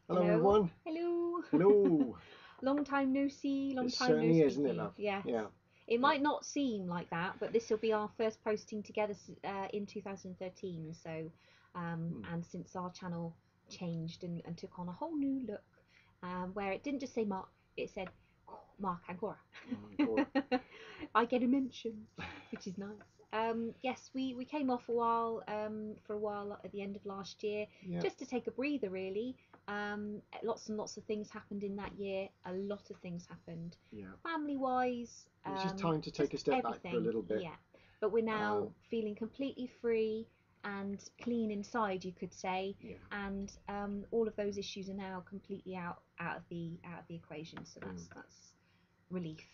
Hello everyone. Hello. Hello. Long time no see, long It time no certainly is, isn't it, speaking. love? Yes. Yeah. It Yeah. might not seem like that, but this will be our first posting together in 2013. So, and since our channel changed and took on a whole new look, where it didn't just say Mark, it said Marc Cora. Cora. I get a mention, which is nice. Yes, we came off for a while at the end of last year, Yeah. just to take a breather, really. Lots and lots of things happened in that year. A lot of things happened, Yeah. family-wise. It was just time to take a step back for a little bit. Yeah. But we're now feeling completely free and clean inside, you could say. Yeah. And all of those issues are now completely out of the equation. So that's relief.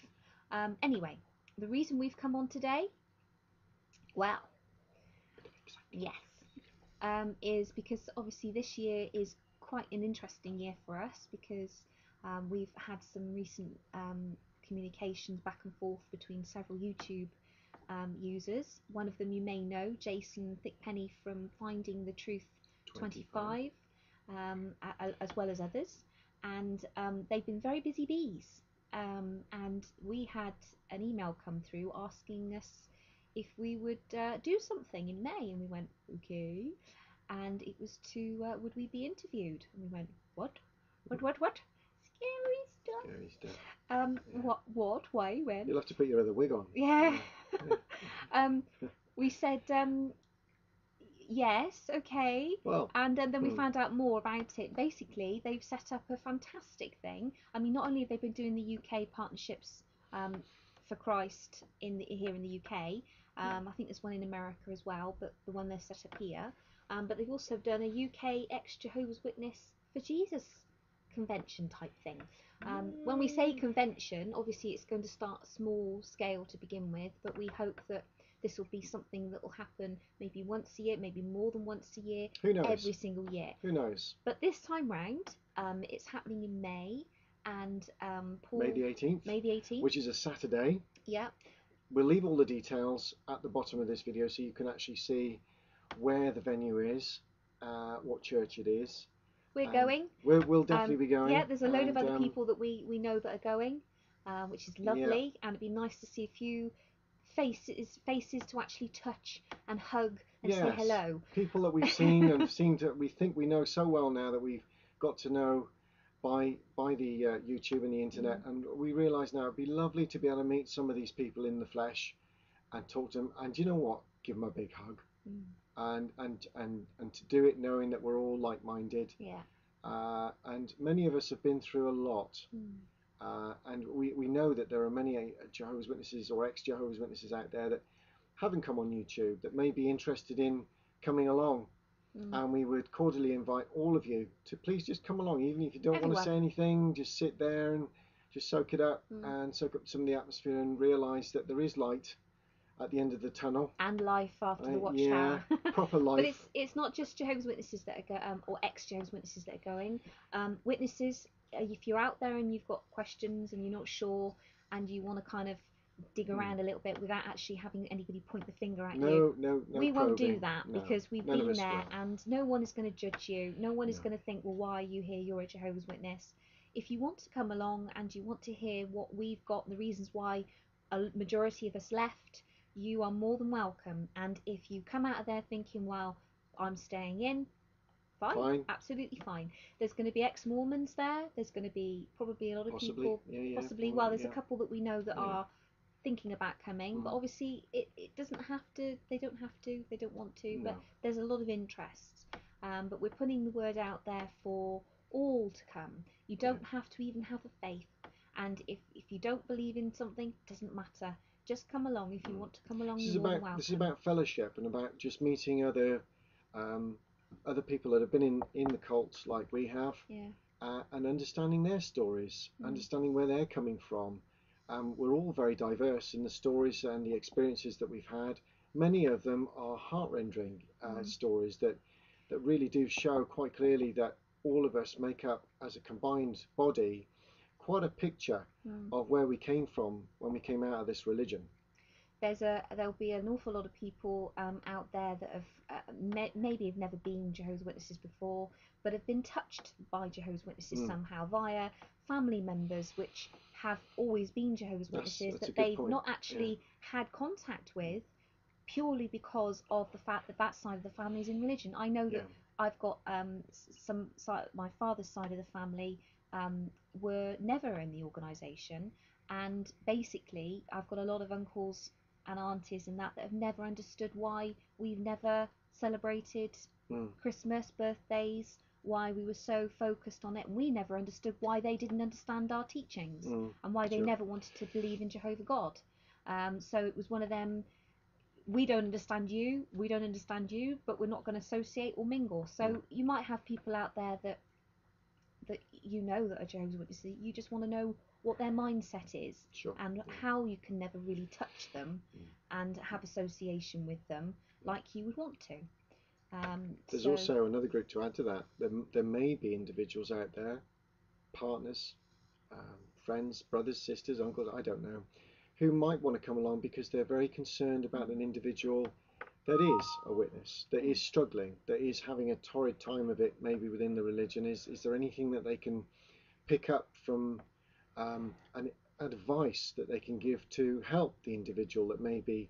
Anyway, the reason we've come on today, well, yes, is because obviously this year is quite an interesting year for us because we've had some recent communications back and forth between several YouTube users. One of them you may know, Jason Thickpenny from Finding the Truth 25, as well as others. And they've been very busy bees. And we had an email come through asking us if we would do something in May, and we went, okay. And it was would we be interviewed? And we went, what? What? Scary stuff. Scary stuff. Yeah. What? Why? When? You'll have to put your other wig on. Yeah. We said, yes, okay. Well. And then we found out more about it. Basically, they've set up a fantastic thing. I mean, not only have they been doing the UK partnerships for Christ here in the UK, I think there's one in America as well, but the one they're set up here. But they've also done a UK ex-Jehovah's Witness for Jesus convention type thing. When we say convention, obviously it's going to start small scale to begin with, but we hope that this will be something that will happen maybe once a year, maybe more than once a year. Who knows? Every single year. Who knows? But this time round, it's happening in May, and Paul, May the 18th. May the 18th. Which is a Saturday. Yeah. We'll leave all the details at the bottom of this video so you can actually see where the venue is, what church it is. We're going. We'll definitely be going. Yeah, there's a load of other people that we know that are going, which is lovely, and it'd be nice to see a few faces to actually touch and hug and say hello. People that we've seen and we think we know so well now that we've got to know by the YouTube and the internet, and we realise now it'd be lovely to be able to meet some of these people in the flesh and talk to them, and you know what, give them a big hug. And to do it knowing that we're all like-minded. Yeah. And many of us have been through a lot. And we know that there are many Jehovah's Witnesses or ex-Jehovah's Witnesses out there that haven't come on YouTube that may be interested in coming along. And we would cordially invite all of you to please just come along, even if you don't want to say anything, just sit there and just soak it up and soak up some of the atmosphere and realise that there is light at the end of the tunnel, and life after the watchtower. Yeah, proper life. But it's not just Jehovah's Witnesses that are or ex-Jehovah's Witnesses that are going. Witnesses, if you're out there and you've got questions and you're not sure and you want to kind of dig around a little bit without actually having anybody point the finger at you, no, we won't do that, no, because we've been there, and no one is going to judge you. No one is going to think, well, why are you here? You're a Jehovah's Witness. If you want to come along and you want to hear what we've got, the reasons why a majority of us left, you are more than welcome. And if you come out of there thinking, well, I'm staying in, fine. Absolutely fine. There's going to be ex-Mormons there. There's going to be probably a lot of people, possibly. Well, there's a couple that we know that are thinking about coming, but obviously it doesn't have to. They don't have to. They don't want to. But there's a lot of interest. But we're putting the word out there for all to come. You don't have to even have a faith, and if you don't believe in something, it doesn't matter. Just come along. If you want to come along, you're welcome. This is about fellowship and about just meeting other people that have been in the cults like we have, and understanding their stories, understanding where they're coming from. We're all very diverse in the stories and the experiences that we've had. Many of them are heart-rending stories that really do show quite clearly that all of us make up, as a combined body, quite a picture of where we came from when we came out of this religion. there'll be an awful lot of people out there that have maybe have never been Jehovah's Witnesses before, but have been touched by Jehovah's Witnesses somehow via family members which have always been Jehovah's Witnesses that's that a good they've point. not actually had contact with, purely because of the fact that side of the family is in religion. I know that I've got some side, my father's side of the family were never in the organisation, and basically I've got a lot of uncles and aunties and that have never understood why we've never celebrated Christmas, birthdays, why we were so focused on it, and we never understood why they didn't understand our teachings and why they never wanted to believe in Jehovah God. So it was one of them, we don't understand you, but we're not going to associate or mingle. So you might have people out there that that are Jehovah's Witnesses. You just want to know what their mindset is and how you can never really touch them and have association with them like you would want to. There's also another group to add to that. There may be individuals out there, partners, friends, brothers, sisters, uncles, I don't know, who might want to come along because they're very concerned about an individual that is a witness, that is struggling, that is having a torrid time of it, maybe within the religion. Is there anything that they can pick up from an advice that they can give to help the individual that maybe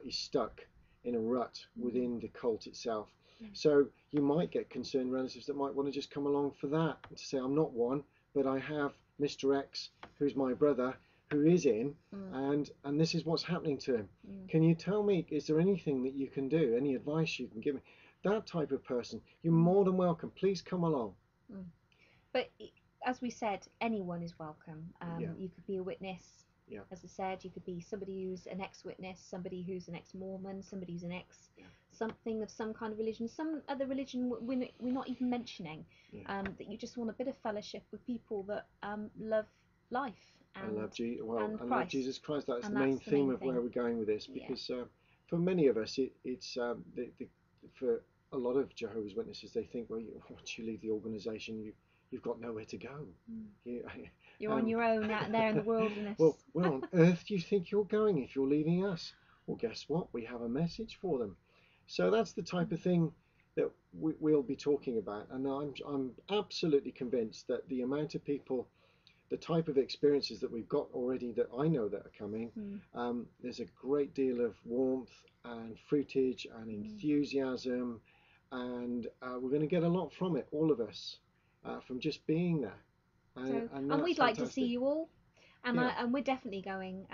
is stuck in a rut within the cult itself? So you might get concerned relatives that might want to just come along for that and to say, I'm not one, but I have Mr. X, who's my brother, who is in, and this is what's happening to him. Can you tell me, is there anything that you can do, any advice you can give me? That type of person, you're more than welcome. Please come along. But as we said, anyone is welcome. You could be a witness. As I said, you could be somebody who's an ex-witness, somebody who's an ex-Mormon, somebody who's an something of some kind of religion, some other religion we're not even mentioning, that you just want a bit of fellowship with people that love life and love love Jesus Christ. That's the main theme of where we're going with this, because for many of us it's for a lot of Jehovah's Witnesses, they think, well, once you leave the organisation, you've got nowhere to go. You're on your own out there in the wilderness. Well, where on earth do you think you're going if you're leaving us? Well, guess what? We have a message for them. So that's the type of thing that we'll be talking about. And I'm absolutely convinced that the amount of people, the type of experiences that we've got already that I know that are coming, there's a great deal of warmth and fruitage and enthusiasm, and we're going to get a lot from it, all of us, from just being there. And we'd like to see you all, and we're definitely going.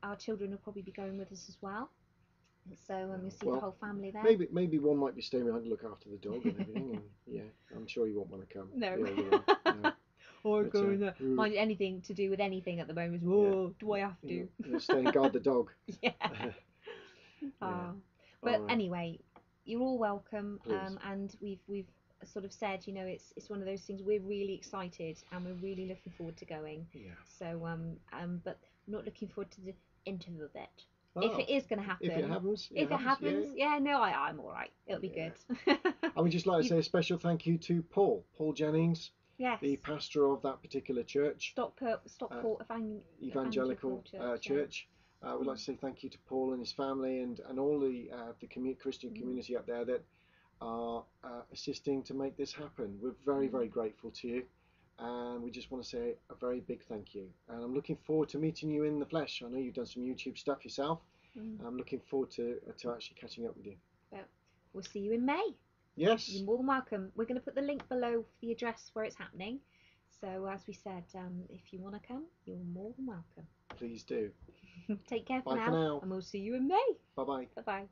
Our children will probably be going with us as well. So you'll see the whole family there. Maybe one might be staying behind to look after the dog and everything. And I'm sure you won't want to come. No. No. Or going there. Mind anything to do with anything at the moment. Whoa, do I have to? Stay and guard the dog. But anyway, you're all welcome. And we've sort of said, it's one of those things. We're really excited and we're really looking forward to going. So but I'm not looking forward to the interview bit. If it is going to happen. If it happens. I'm all right. It'll be good. I would just like to say a special thank you to Paul Jennings, the pastor of that particular church, Stockport Evangelical Church. I would like to say thank you to Paul and his family and all the Christian community up there that are assisting to make this happen. We're very, very grateful to you. And we just want to say a very big thank you. And I'm looking forward to meeting you in the flesh. I know you've done some YouTube stuff yourself. I'm looking forward to actually catching up with you. But we'll see you in May. Yes. You're more than welcome. We're going to put the link below for the address where it's happening. So as we said, if you want to come, you're more than welcome. Please do. Take care Bye for now. And we'll see you in May. Bye-bye. Bye-bye.